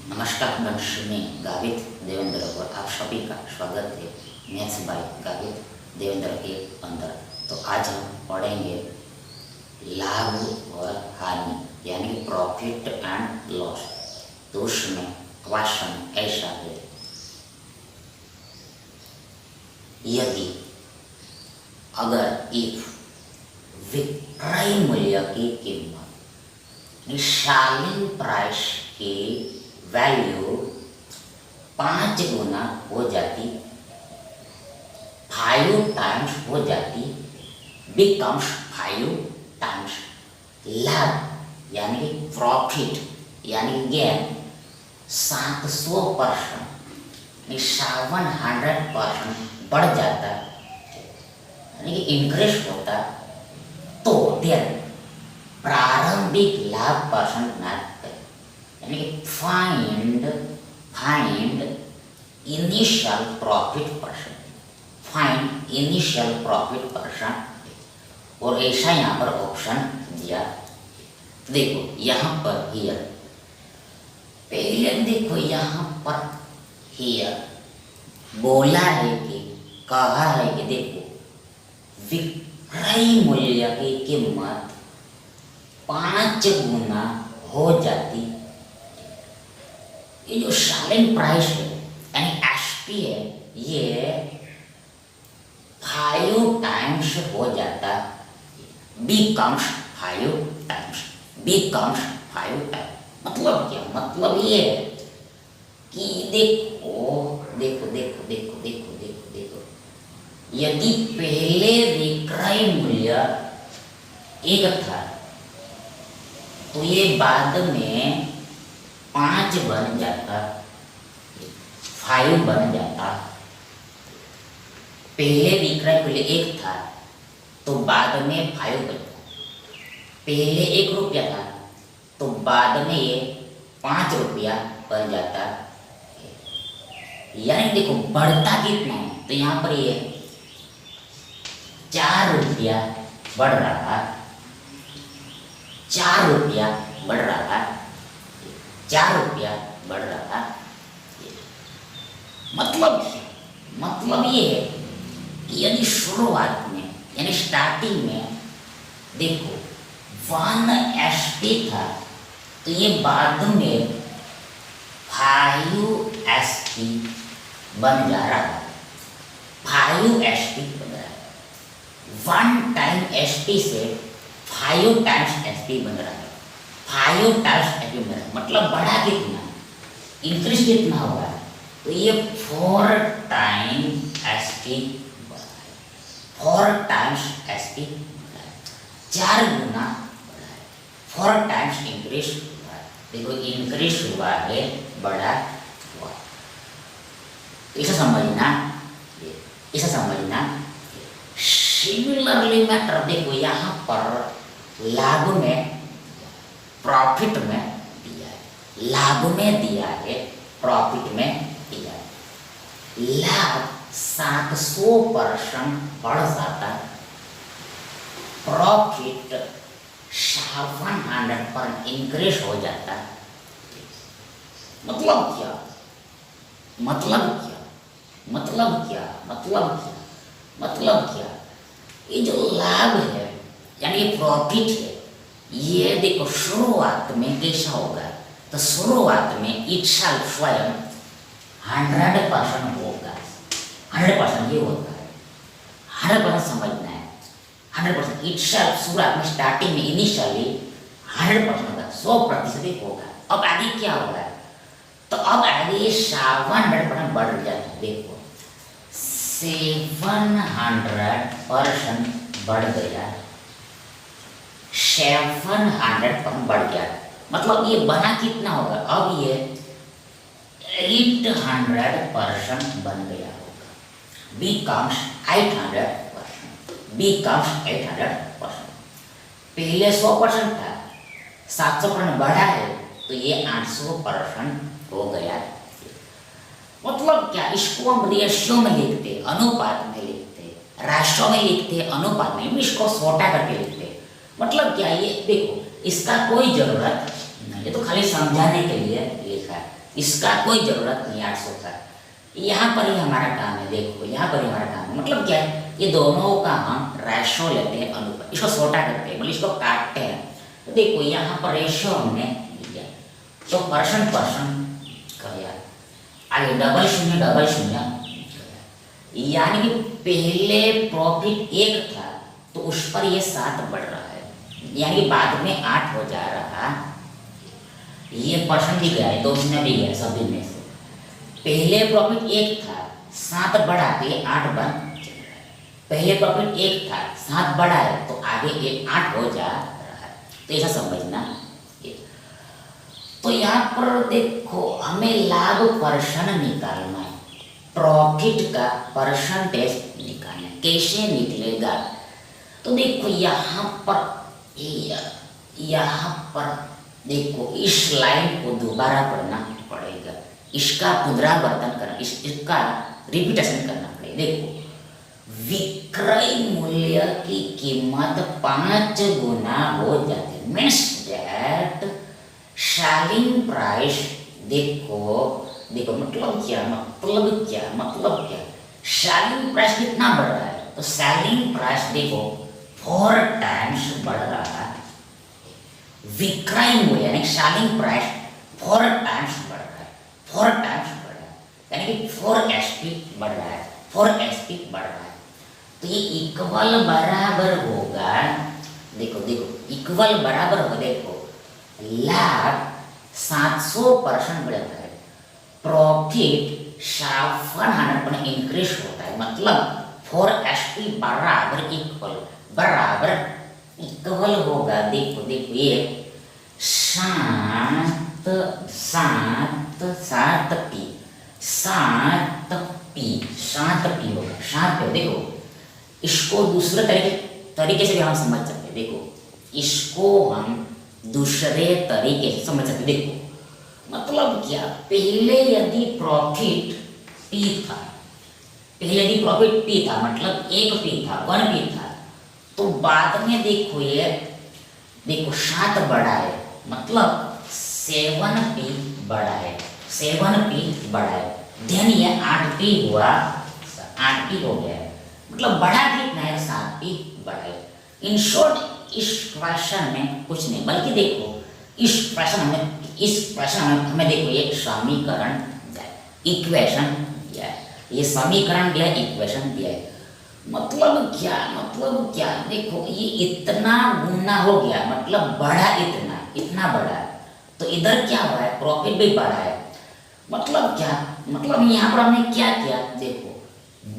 नमस्कार वंश में गावित देवेंद्र और आप सभी का स्वागत है मैथ्स बाय गावित देवेंद्र के अंदर। तो आज हम पढ़ेंगे लाभ और हानि यानी प्रॉफिट एंड लॉस। तो उसमें क्वेश्चन ऐसा है, यदि अगर इफ विक्रय मूल्य की कीमत सेलिंग प्राइस की वैल्यू 5 गुना हो जाती, 5 टाइम्स हो जाती, बिकम्स 5 टाइम्स, लाभ यानी प्रॉफिट यानी गेन 700% 700% बढ़ जाता यानी कि इंक्रीज होता, तो देन प्रारंभिक लाभ परसेंट ज्ञात करें यानी कि find initial profit percent, find initial profit percent. और ऐसा यहाँ पर ऑप्शन दिया। देखो यहाँ पर हियर, पहले देखो यहाँ पर हियर बोला है कि कहा है कि देखो विक्रय मूल्य की कीमत 5 गुना हो जाती। ये जो सेलिंग प्राइस है यानी एसपी है, ये 5 टाइम्स हो जाता, बिकम्स 5 टाइम्स, बिकम्स 5 टाइम्स। मतलब क्या? मतलब ये है कि देखो देखो देखो देखो देखो देखो देखो, यदि पहले विक्रय मूल्य 1 था तो ये बाद में 5 बन जाता, 5 बन जाता। पहले विक्रय मूल्य 1 था तो बाद में 5 बनता। पहले 1 रुपया था तो बाद में ये 5 रुपया बन जाता। यानी देखो बढ़ता कितना है, तो यहाँ पर ये 4 रुपया बढ़ रहा, 4 रुपया बढ़ रहा, 4 रुपया बढ़ रहा। मतलब ये है कि यदि शुरुआत में यानी स्टार्टिंग में देखो 1 एसपी था तो ये बाद में 5 एसपी बन जा रहा, 5 एसपी बन रहा है। 1 टाइम एसपी से 5 टाइम्स एसपी बन रहा है, 5 टाइम्स एसपी बन रहा है। मतलब बढ़ा कितना, इंक्रीज कितना होगा, तो ये 4 टाइम एसपी बढ़ा है, 4 टाइम्स एसपी बढ़ा है, 4 गुना बढ़ा है, 4 टाइम्स इंक्रीज हुआ है। देखो इंक्रीज हुआ है, बढ़ा हुआ। इसे समझना, इसे समझना। सिमिलरली मैटर देखो यहाँ पर लाभ में प्रॉफिट में दिया है, लाभ में दिया है, प्रॉफिट में दिया है। लाभ 700% बढ़ जाता, प्रॉफिट 700% इंक्रीज हो जाता। मतलब क्या? मतलब क्या? मतलब क्या? मतलब क्या? मतलब क्या? ये जो लाभ है यानी प्रॉफिट है, ये देखो शुरुआत में कैसा होगा, तो शुरुआत में इट्सेल्फ स्वयं 100% होगा। 100% ये होता है, 100% समझना है। 100% इट्सेल्फ शुरुआत में स्टार्टिंग में इनिशियली 100% होगा, 100% होगा। अब आगे क्या होगा, तो अब आगे 700% बढ़ जाता है। देखो 700% बढ़ गया, 700% बढ़ गया। मतलब ये बना कितना होगा, अब ये 800% बन गया होगा, बिकम्स 800%, बिकम्स 800%। पहले 100% था, 700% बढ़ा है तो ये 800% हो गया। मतलब क्या, इसको हम रेशियो में लिखते, अनुपात में लिखते, राशियों में लिखते, अनुपात में, इसको छोटा करके लिखते। मतलब क्या, ये देखो इसका कोई जरूरत नहीं, ये तो खाली समझाने के लिए लिखा है। इसका कोई ज़रूरत नहीं 800 का। यहाँ पर ही हमारा काम है, देखो यहाँ पर ही हमारा काम है। मतलब क्या है, ये दोनों का हम रेशो लेते हैं, अनुपात, इसको छोटा करते हैं, मतलब इसको काटते हैं। तो देखो यहाँ पर रेशो हमने लिया, तो परसेंट गया, आगे डबल शून्य, यानी कि पहले प्रॉफिट 1 था तो उस पर ये 7 बढ़ रहा है, यानी कि बाद में 8 हो जा रहा। ये परसेंट भी गया है, 2 शून्य भी गया सभी में से। पहले प्रॉफिट 1 था, 7 बढ़ा के 8 बन, पहले प्रॉफिट 1 था, 7 बढ़ा है तो आगे 8 हो जा रहा है। तो ऐसा समझना। तो यहाँ पर देखो हमें लाभ परसेंट निकालना है, प्रॉफिट का परसेंटेज निकालना है। कैसे निकलेगा, तो देखो यहाँ पर देखो इस लाइन को दोबारा पढ़ना पड़ेगा, इसका पुनरावर्तन करना, इसका रिपीटेशन करना पड़ेगा। देखो विक्रय मूल्य की कीमत 5 गुना हो जाती है, मीन्स दैट सेलिंग प्राइस, देखो मतलब क्या, सेलिंग प्राइस कितना बढ़ रहा है, तो सेलिंग प्राइस देखो 4 टाइम्स बढ़ रहा है। विक्रय मूल्य यानी सेलिंग प्राइस 4 टाइम्स बढ़ रहा है, 4 टाइम्स बढ़ रहा है, यानी कि 4 एसपी बढ़ रहा है, 4 एसपी बढ़ रहा है। तो ये इक्वल बराबर होगा, देखो इक्वल बराबर होगा, देखो लाभ 700% बढ़ता है, प्रॉफिट 700% इंक्रीज होता है, मतलब 4 एसपी बराबर इक्वल होगा। देखो ये 7 पी होगा, 7 देखो इसको दूसरे तरीके से भी हम समझ सकते हैं। देखो इसको हम दूसरे तरीके से समझ सकते, देखो मतलब क्या, पहले यदि प्रॉफिट P था, मतलब 1 P था, 1 P था, तो बाद में देखो ये 7 बढ़ा है, मतलब 7P बढ़ा है, देन ये 8P हुआ, 8P हो गया, मतलब बढ़ा कितना है, 7P बढ़ा है। इन शॉर्ट इस क्वेश्चन में कुछ नहीं, बल्कि देखो इस क्वेश्चन हमें देखो ये समीकरण दिया है, इक्वेशन दिया है, ये समीकरण दिया है, इक्वेशन दिया है। मतलब क्या, देखो ये इतना गुना हो गया, मतलब बढ़ा इतना बढ़ा, तो इधर क्या हुआ है, प्रॉफिट भी बढ़ा है। मतलब क्या, मतलब यहाँ पर हमने क्या किया, देखो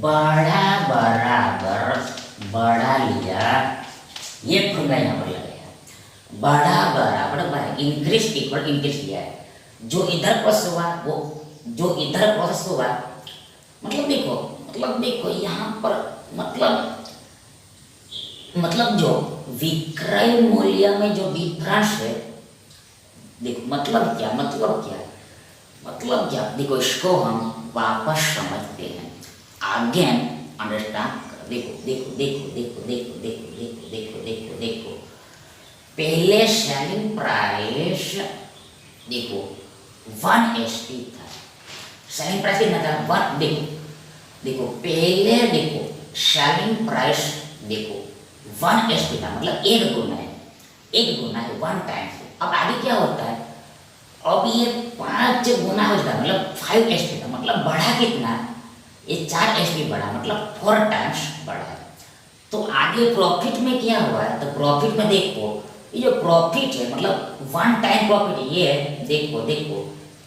बड़ा बराबर बड़ा लिया, ये फॉर्मूला यहाँ पर लगाया, बड़ा बराबर इंक्रीज इक्वल इंक्रीज लिया है, जो इधर प्रोसेस हुआ वो जो इधर प्रोसेस हुआ, मतलब देखो यहाँ पर मतलब जो विक्रय मूल्य में जो डिफरेंस है, देखो मतलब क्या, देखो इसको हम वापस समझते हैं, आगे अंडरस्टैंड। देखो पहले सेलिंग प्राइस देखो 1 एसपी था, सेलिंग प्राइस कितना था 1, देखो पहले देखो सेलिंग प्राइस देखो 1 एसपी था, मतलब 1 गुना है 1 टाइम। अब आगे क्या होता है, अब ये 5 गुना हो जाता है, मतलब 5 एसपी था, मतलब बढ़ा कितना, ये 4 एसपी बढ़ा, मतलब 4 टाइम्स बढ़ा है। तो आगे प्रॉफिट में क्या हुआ है, तो प्रॉफिट में देखो ये जो प्रॉफिट है, मतलब 1 टाइम प्रॉफिट, ये देखो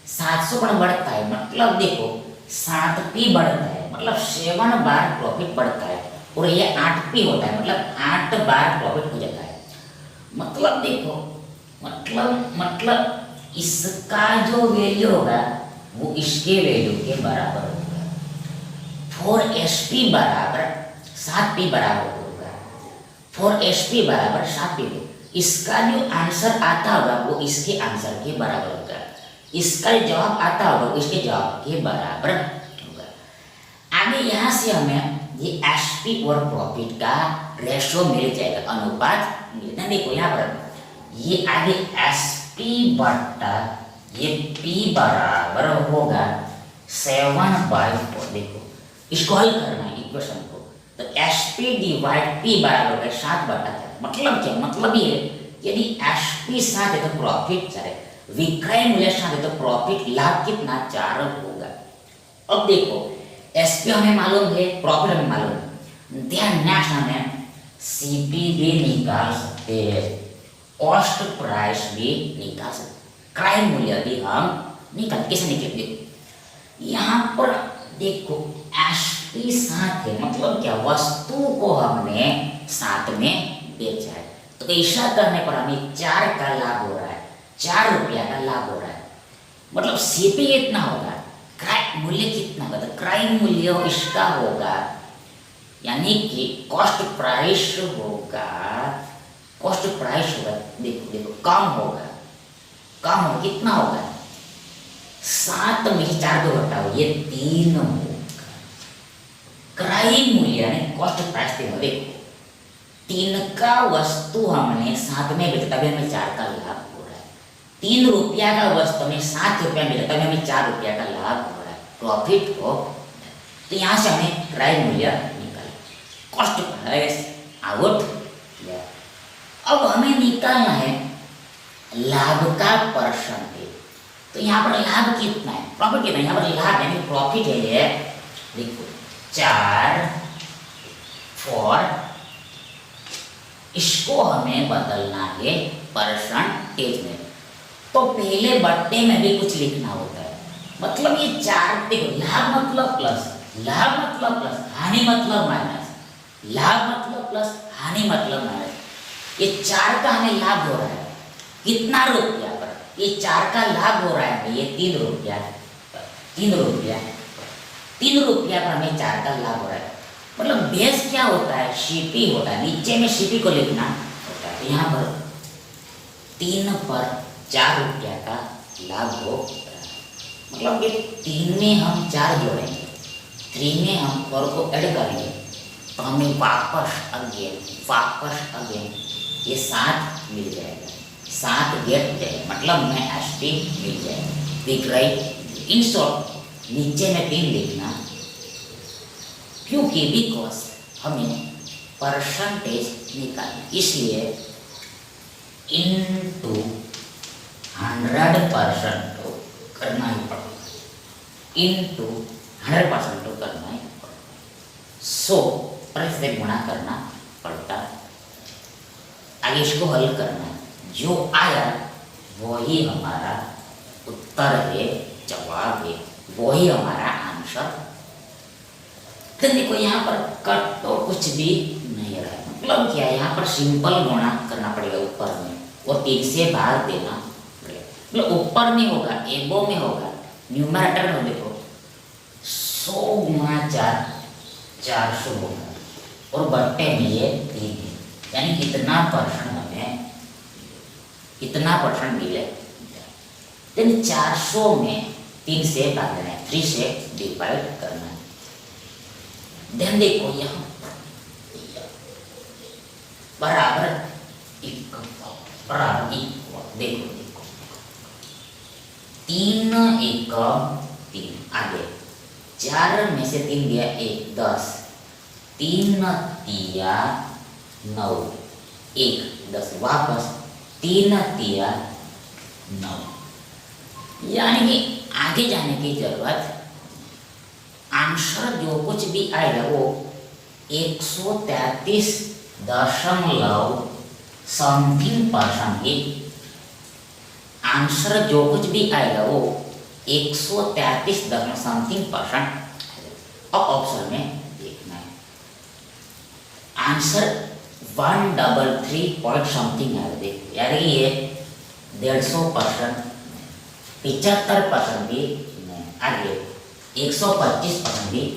700 पर बढ़ता है, मतलब देखो 7P बढ़ता है, मतलब 7 बार प्रॉफिट बढ़ता है, और ये 8P होता है, मतलब 8 बार प्रॉफिट हो जाता है। मतलब देखो मतलब इसका जो वैल्यू होगा वो इसके वैल्यू के बराबर होगा, 4 एसपी बराबर 7P बराबर होगा, 4 एसपी बराबर 7P। इसका जो आंसर आता होगा वो इसके आंसर के बराबर होगा, इसका जवाब आता होगा इसके जवाब के बराबर होगा। आगे यहाँ से हमें ये एसपी और प्रॉफिट का रेशो मिल जाएगा, अनुपात मिलता है। देखो यहाँ पर ये आगे एसपी बट्टा ये P बराबर होगा 7/4। देखो इसको हल करना है इक्वेशन को, तो HP डिवाइड P बराबर होगा 7/4। मतलब क्या, मतलब ये यदि HP 7 है तो प्रॉफिट 4 है, विक्रय मूल्य 7 है तो प्रॉफिट लाभ कितना 4 होगा। अब देखो SP हमें मालूम है, प्रॉफिट हमें मालूम है, ध्यान नेक्स्ट हमें CP भी निकाल सकते हैं, कॉस्ट प्राइस भी निकाल सकते, क्रय मूल्य भी हम निकाल, कैसे निकलेंगे। यहाँ पर देखो HP 7 है, मतलब क्या, वस्तु को हमने 7 में बेचा है, तो ऐसा करने पर हमें 4 का लाभ हो रहा है, 4 रुपया का लाभ हो रहा है। मतलब CP कितना होगा, क्रय मूल्य कितना होगा, तो क्रय मूल्य इसका होगा, यानी कि कॉस्ट प्राइस होगा, कॉस्ट प्राइस होगा, देखो देखो कम होगा, कम होगा, कितना होगा 7 में 4 को घटाओ, ये 3 होगा। क्रय मूल्य यानी कॉस्ट प्राइस 3 होगा। देखो 3 का वस्तु हमने 7 में बेचा तभी हमें 4 का लाभ हो रहा है, 3 रुपया का वस्तु हमें 7 रुपया में बेचा तभी हमें 4 रुपया का लाभ हो रहा है, प्रॉफिट हो। तो यहाँ से हमें क्रय मूल्य निकाल, कॉस्ट प्राइस आउट। अब हमें निकालना है लाभ का परसेंटेज, तो यहाँ पर लाभ कितना है, प्रॉफिट कितना है, यहाँ पर लाभ यानी प्रॉफिट है ये, देखो 4/4, इसको हमें बदलना है परसेंटेज में, तो पहले बट्टे में भी कुछ लिखना होता है, मतलब ये 4, देखो लाभ मतलब प्लस, लाभ मतलब प्लस, हानि मतलब माइनस, लाभ मतलब प्लस, हानि मतलब माइनस, ये 4 का हमें लाभ हो रहा है, कितना रुपया पर, ये 4 का लाभ हो रहा है, ये 3 रुपया, 3 रुपया, 3 रुपया पर हमें 4 का लाभ हो रहा है। मतलब बेस क्या होता है, CP होता है, नीचे में CP को लिखना होता है, तो यहाँ पर 3 पर 4 रुपया का लाभ हो रहा है। मतलब ये 3 में हम 4 जोड़ेंगे, 3 में हम 4 को ऐड करेंगे, तो हमें वापस अगेन ये 7 मिल जाएगा, 7 गेट जाएगा, मतलब में HP मिल जाएगा, विक्रय। इन शॉर्ट नीचे में 3 लिखना, क्योंकि बिकॉज हमें परसेंटेज निकालना, इसलिए इनटू 100% तो करना ही पड़ेगा, इनटू 100% तो करना ही पड़ेगा, 100 से गुणा करना पड़ता। आगे इसको हल करना है, जो आया वही हमारा उत्तर है, जवाब है, वही हमारा आंसर। तो देखो यहाँ पर कट तो कुछ भी नहीं रहा है, मतलब क्या है, यहाँ पर सिंपल गुणा करना पड़ेगा ऊपर में, और 3 से भाग देना पड़ेगा, मतलब ऊपर में होगा, एबो में होगा, न्यूमरेटर में देखो 100 गुणा 4 400 होगा, और बट्टे में ये 3 है, यानी कितना परसेंट हमें, इतना परसेंट मिले। देन 400 में 3 से भाग देना है, 3 से डिवाइड करना है। देन देखो यहाँ बराबर देखो 3 1 3, आगे 4 में से 3 दिया 1 10, 3 दिया 9, 1 10, वापस 3 दिया 9, यानी कि आगे जाने की जरूरत, आंसर जो कुछ भी आएगा वो 133 दशमलव समथिंग परसेंट ही, आंसर जो कुछ भी आएगा वो 133 दशमलव समथिंग परसेंट। अब ऑप्शन में देखना है, आंसर 133 पॉइंट समथिंग है, देखो यार ये 150%, 75% भी नहीं, आगे 125% भी नहीं,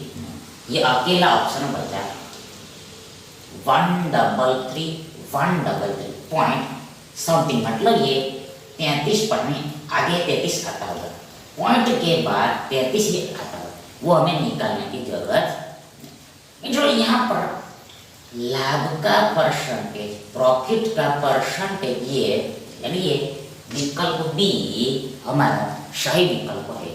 ये अकेला ऑप्शन बचा 133 पॉइंट समथिंग, मतलब ये 33%, आगे 33 आता होगा, पॉइंट के बाद 33 ही आता होगा, वो हमें निकालने की जरूरत नहीं। यहाँ पर लाभ का परसेंटेज, प्रॉफिट का परसेंटेज ये, यानी ये विकल्प बी हमारा सही विकल्प है।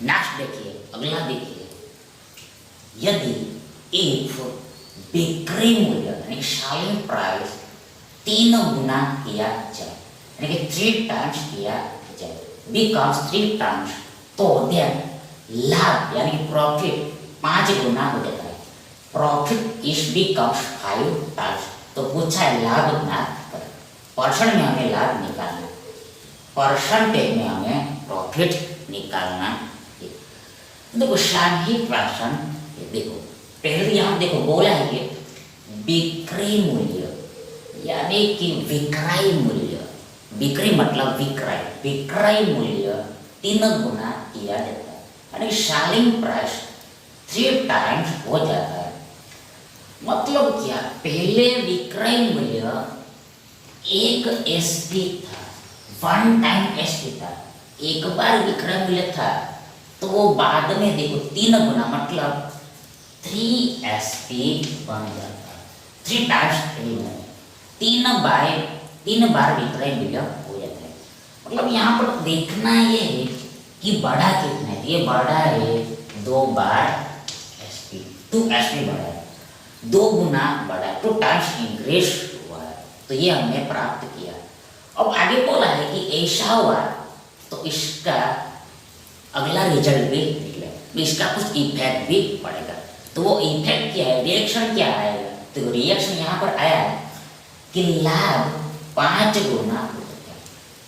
नेक्स्ट देखिए, अगला देखिए, यदि इफ बिक्री मूल्य यानी सेलिंग प्राइस 3 गुना किया जाए, यानी कि 3 टाइम्स किया जाए, बिकम्स 3 टाइम्स, तो देन लाभ यानी प्रॉफिट 5 गुना हो जाता है। Profit is becomes 5 times. तो पूछा है लाभ ज्ञात करें। परसेंट में हमें लाभ निकालना, परसेंटेज में हमें प्रॉफिट निकालना। देखो सही प्रश्न, देखो पहले यहाँ देखो बोला है कि बिक्री मूल्य यानी कि विक्रय मूल्य, बिक्री मतलब विक्रय, विक्रय मूल्य 3 गुना किया जाता है, यानी सेलिंग प्राइस 3 टाइम्स हो जाता है। मतलब क्या, पहले विक्रय मूल्य 1 एसपी था, 1 टाइम एसपी था, एक बार विक्रय मूल्य था, तो वो बाद में देखो 3 गुना मतलब 3SP बन जाता है, 3 टाइम्स 3 बार विक्रय मूल्य हो जाता है। मतलब यहाँ पर देखना ये है कि बड़ा कितना है, ये बड़ा है 2 बार SP, 2SP बड़ा है, 2 गुना बड़ा है, 2 टाइम्स इंक्रीज हुआ है, तो ये हमने प्राप्त किया। अब आगे बोला है कि ऐसा हुआ तो इसका अगला रिजल्ट भी निकले, इसका कुछ इफेक्ट भी पड़ेगा। तो वो इफेक्ट क्या है, रिएक्शन क्या आएगा, तो रिएक्शन यहाँ पर आया है कि लाभ 5 गुना हो जाता है,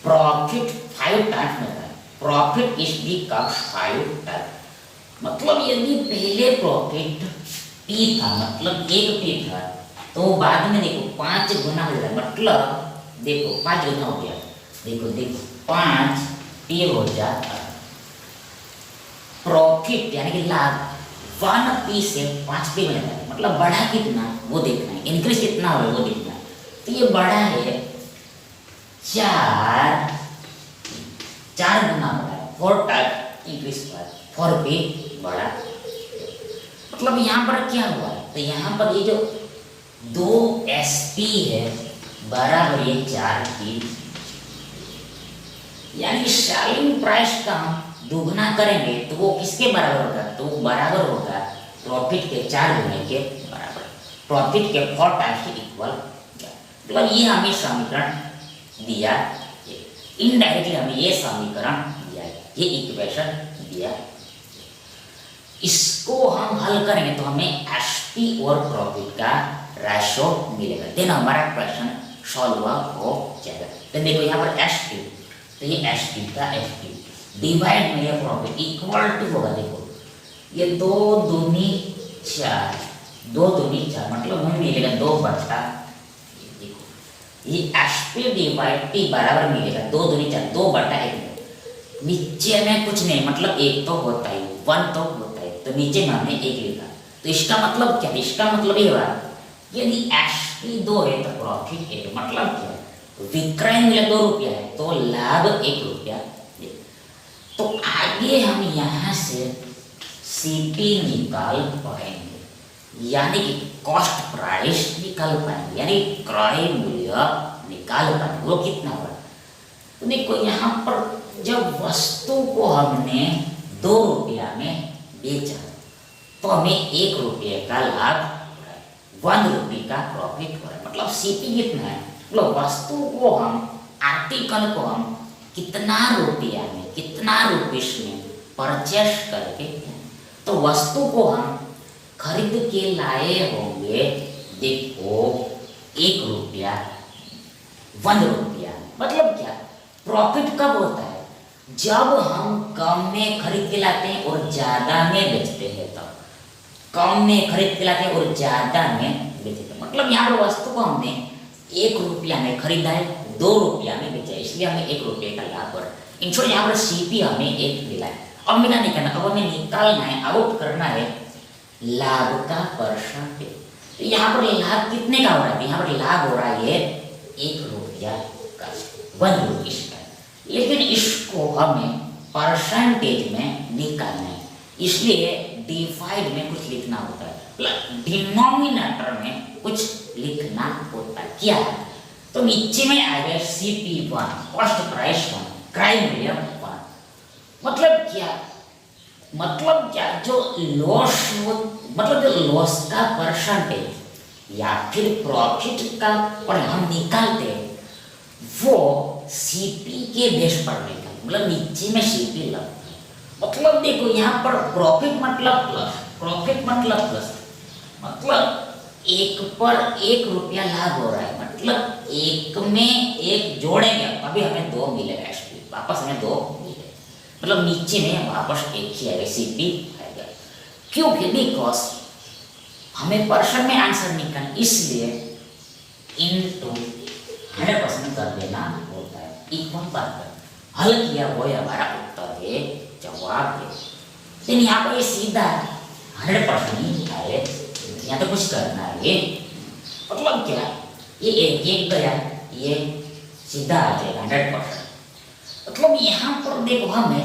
प्रॉफिट 5 टाइम्स में है, प्रॉफिट इज बिकम्स 5 टाइम्स। मतलब यदि पहले प्रॉफिट P था, मतलब 1 P था, तो बाद में देखो 5 गुना हो जाता है, मतलब देखो 5 गुना हो गया, देखो 5 P हो जाता है। प्रॉफिट यानी कि लाभ 1P से 5P में जाता है, मतलब बढ़ा कितना वो देखना है, इंक्रीज कितना हो वो देखना है। तो ये बढ़ा है 4 गुना बढ़ा है, 4 टाइम इंक्रीज हुआ है, 4P बढ़ा। मतलब यहाँ पर क्या हुआ है, तो यहाँ पर ये जो 2SP है बराबर ये 4P, यानी कि सेलिंग प्राइस का दुगना करेंगे तो वो किसके बराबर होगा, तो वो बराबर होगा प्रॉफिट के 4 गुने के बराबर, प्रॉफिट के 4 टाइम्स के इक्वल। मतलब ये हमें समीकरण दिया, इनडायरेक्टली हमें ये समीकरण दिया है, ये इक्वेशन दिया। इसको हम हल करेंगे तो हमें एसपी और प्रॉफिट का रेशो मिलेगा, देन हमारा क्वेश्चन सॉल्व हो जाएगा। तो देखो यहाँ पर एसपी, तो ये एसपी का एसपी डिवाइड में ये प्रॉफिट इक्वल टू होगा, देखो ये 2 दूनी 4, 2 दूनी 4 मतलब हमें मिलेगा 2 बटा, देखो ये एसपी डिवाइड टी बराबर मिलेगा 2 दूनी 4, 2 बटा 1। नीचे में कुछ नहीं, मतलब 1 तो होता है, 1 तो होता है, तो नीचे में हमने 1 लिखा। तो इसका मतलब क्या, इसका मतलब ये हुआ यदि एसपी 2 है तो प्रॉफिट 1, मतलब क्या, विक्रय मूल्य 2 रुपया है तो लाभ 1 रुपया। तो आगे हम यहाँ से सीपी निकाल पाएंगे, यानी कि कॉस्ट प्राइस निकाल पाएंगे, यानी क्रय मूल्य निकाल पाएंगे, वो कितना हुआ। तो देखो यहाँ पर जब वस्तु को हमने 2 रुपया में बेचा तो हमें 1 रुपये का लाभ, 1 रुपये का प्रॉफिट हो रहा है, मतलब सीपी कितना है, मतलब वस्तु को हम, आर्टिकल को हम कितना रुपया में, कितना रुपीस में परचेस करके, तो वस्तु को हम खरीद के लाए होंगे, देखो 1 रुपया, 1 रुपया, मतलब क्या, प्रॉफिट कब होता है, जब हम कम में खरीद के लाते हैं और ज्यादा में बेचते हैं, तब कम में खरीद के लाते हैं और ज्यादा में बेचे थे। मतलब यहाँ पर वस्तु को हमने 1 रुपया में खरीदा है, 2 रुपया में बेचा है, इसलिए हमें 1 रुपये का लाभ हो रहा है। इन शॉर्ट यहाँ पर सीपी हमें 1 मिला है। अब मिला नहीं करना, अब हमें निकालना है, आउट करना है लाभ का परसेंटेज। तो यहाँ पर लाभ कितने का हो रहा है? यहाँ पर लाभ हो रहा है 1 रुपया का, 1 रुपीस का। लेकिन इसको हमें परसेंटेज में निकालना है, इसलिए डिवाइड में कुछ लिखना होता है, डिनोमिनेटर में कुछ लिखना होता है। क्या? तो नीचे में आएगा CP1, कॉस्ट प्राइस 1, क्रय मूल्य 1। मतलब क्या जो लॉस, मतलब जो लॉस का परसेंटेज या फिर प्रॉफिट का पर हम निकालते हैं वो सीपी के बेस पर निकाल, मतलब नीचे में सीपी लगता है। मतलब देखो यहाँ पर प्रॉफिट मतलब प्लस, प्रॉफिट मतलब प्लस, मतलब 1 पर 1 रुपया लाभ हो रहा है, मतलब 1 में 1 जोड़ेंगे अभी हमें 2 मिलेगा, वापस हमें 2 मिलेगा, मतलब नीचे में वापस 1 ही आएगा, सीपी आएगा। क्योंकि बिकॉज हमें परसेंट में आंसर निकालना, इसलिए इनटू 100% कर देना होता है। इक्वल पर हल किया वो हमारा उत्तर है, जवाब है। लेकिन यहाँ पर ये सीधा 100% ही आए, यहाँ तो कुछ करना है। मतलब क्या, ये एक गया, ये सीधा आ जाएगा 100%। मतलब यहाँ पर देखो हमें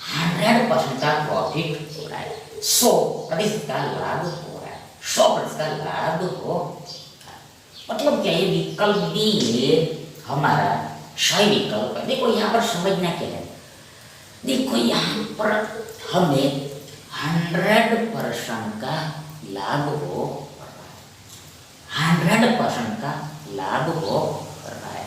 100% का प्रॉफिट हो रहा है, 100% का लाभ हो रहा है, 100% का लाभ हो रहा है। मतलब क्या, ये विकल्प भी है हमारा सही विकल्प है। देखो यहाँ पर समझना क्या है, देखो यहाँ पर हमें 100% का लाभ हो रहा है, 100% का लाभ हो रहा है।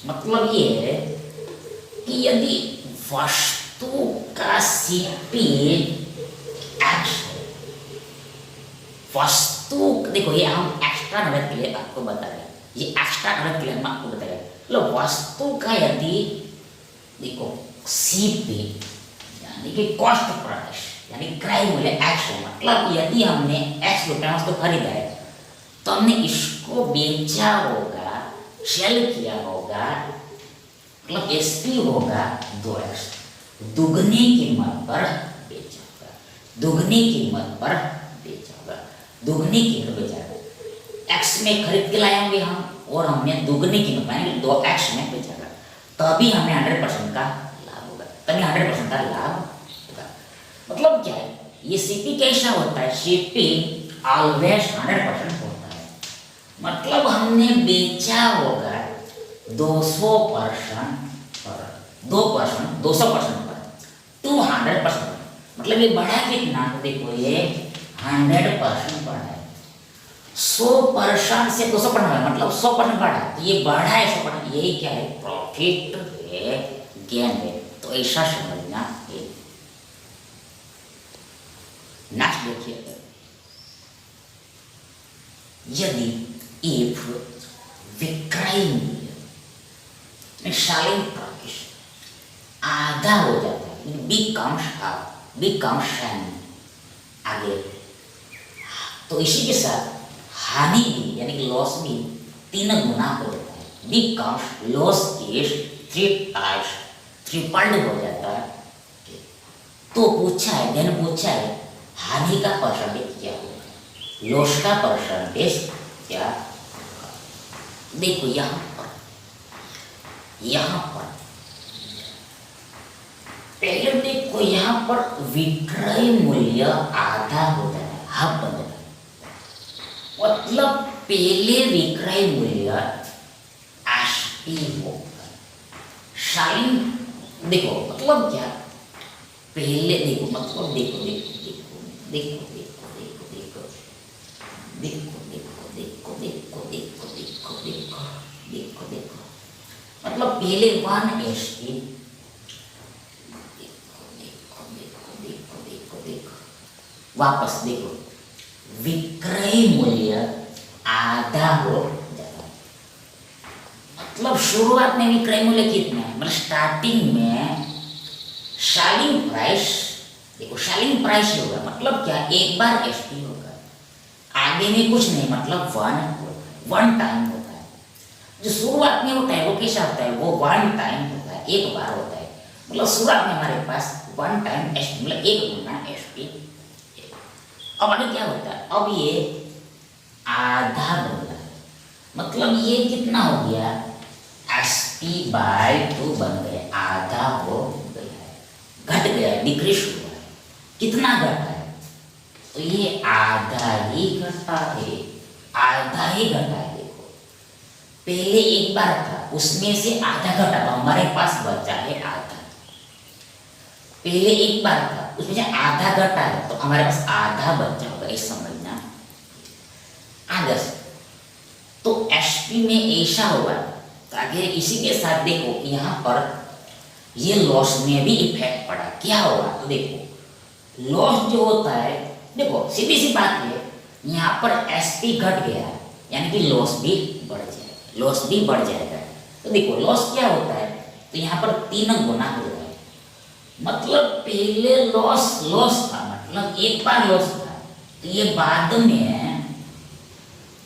मतलब ये है कि यदि वस्तु का सीपी एक्स है, वस्तु देखो ये हम एक्स्ट्रा नॉलेज के लिए आपको बता रहे हैं, ये एक्स्ट्रा नॉलेज के लिए हम आपको बता रहे हैं। मतलब वस्तु का यदि देखो सीपी यानी कि कॉस्ट प्राइस यानी क्रय मूल्य एक्स है, मतलब यदि हमने एक्स रुपया वस्तु खरीदा है तो हमने इसको बेचा होगा, सेल किया होगा, मतलब एसपी होगा 2x, दुगनी कीमत पर बेचा होगा, दुगनी कीमत पर बेचा होगा, दुगनी कीमत बेचा होगा। एक्स में खरीद के लाए होंगे हम और हमने दुगनी कीमत में 2x में बेचा होगा, तभी हमें 100% का लाभ होगा, तभी 100% का लाभ होगा। मतलब क्या है, ये सीपी कैसा होता है? सीपी ऑलवेज 100% होता है, मतलब हमने बेचा होगा 200% पर 200% पर 200%, मतलब ये बढ़ा कितना? तो देखो ये 100% बढ़ा है, 100% से 200% बढ़ा, मतलब 100% बढ़ा, तो ये बढ़ा है 100%, यही क्या है? प्रॉफिट है, गेन है। तो ऐसा समझना है। नेक्स्ट देखिए, यदि इफ विक्रय मूल्य सेलिंग प्राइस आधा हो जाता है, बिकम्स हाफ, बिकम्स आगे, तो इसी के साथ हानि भी यानी कि लॉस भी 3 गुना हो जाता है, becomes loss is 3 times, tripled हो जाता है। तो पूछा है, देन पूछा है हानि का परसेंटेज क्या होगा, लॉस का परसेंटेज क्या होगा। देखो यहाँ पर पहले देखो यहाँ पर विक्रय मूल्य आधा हो जाता है, हाफ बन जाता है, मतलब पहले विक्रय मूल्य एसपी होगा, साइन देखो मतलब क्या, पहले देखो मतलब देखो देखो देखो देखो देखो देखो देखो देखो देखो देखो देखो देखो देखो देखो देखो देखो, मतलब पहले 1 एसपी, देखो देखो देखो देखो देखो देखो, वापस देखो विक्रय मूल्य आधा हो जाता है, मतलब शुरुआत में विक्रय मूल्य कितना है, मतलब स्टार्टिंग में सेलिंग प्राइस, देखो सेलिंग प्राइस होगा मतलब क्या, एक बार एसपी होगा, आगे में कुछ नहीं, मतलब वन टाइम होता है। जो शुरुआत में होता है वो कैसा होता है, वो वन टाइम होता है, एक बार होता है। मतलब शुरुआत में हमारे पास वन टाइम एसपी, मतलब एक गुना एसपी। अब आगे क्या होता है, अब ये आधा बन रहा है, मतलब ये कितना हो गया, एसपी बाय 2 बन गया, आधा हो गया है, घट गया, डिक्रीज हुआ है। कितना घटा है, तो ये आधा ही घटा है, आधा ही घटा है। देखो पहले एक बार था, उसमें से आधा घटा, तो हमारे पास बचा है आधा। पहले एक बार था, उसमें से आधा घटा है, तो हमारे पास आधा बचा होगा, ये समझना। आगे तो एसपी में ऐसा होगा, तो आगे इसी के साथ देखो यहाँ पर ये लॉस में भी इफेक्ट पड़ा। क्या होगा, तो देखो लॉस जो होता है, देखो सीधी सी बात है, यहाँ पर एसपी घट गया, यानी कि लॉस भी बढ़ जाएगा, लॉस भी बढ़ जाएगा। तो देखो लॉस क्या होता है, तो यहाँ पर 3 गुना हो रहा है, मतलब पहले लॉस था, मतलब एक बार लॉस था, तो ये बाद में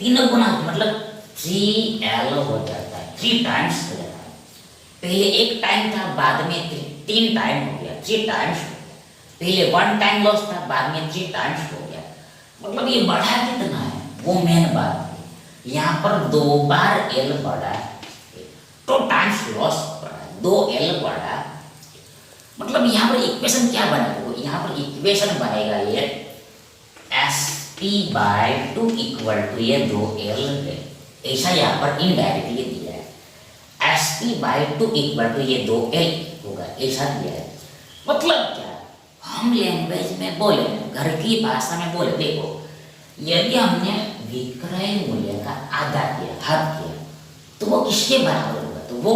3 गुना, मतलब 3L हो जाता है, 3 टाइम्स हो जाता है। पहले एक टाइम था, बाद में 3 टाइम हो गया, 3 टाइम्स। पहले 1 टाइम लॉस था, बाद में 3 टाइम्स हो गया, मतलब ये बढ़ा कितना है, वो मेन बात है। यहाँ पर 2 बार L बढ़ा, 2 टाइम्स लॉस बढ़ा, 2L बढ़ा, मतलब यहाँ पर इक्वेशन क्या बनेगा, यहाँ पर इक्वेशन बनेगा ये SP बाय 2 इक्वल टू ये 2L है, ऐसा यहाँ पर इनडायरेक्टली दिया है। SP बाय 2 इक्वल टू ये 2L होगा, ऐसा दिया है। मतलब क्या, हम लैंग्वेज में बोले, घर की भाषा में बोले, देखो यदि हमने विक्रय मूल्य का आधा किया, हाफ किया, तो वो किसके बराबर होगा, तो वो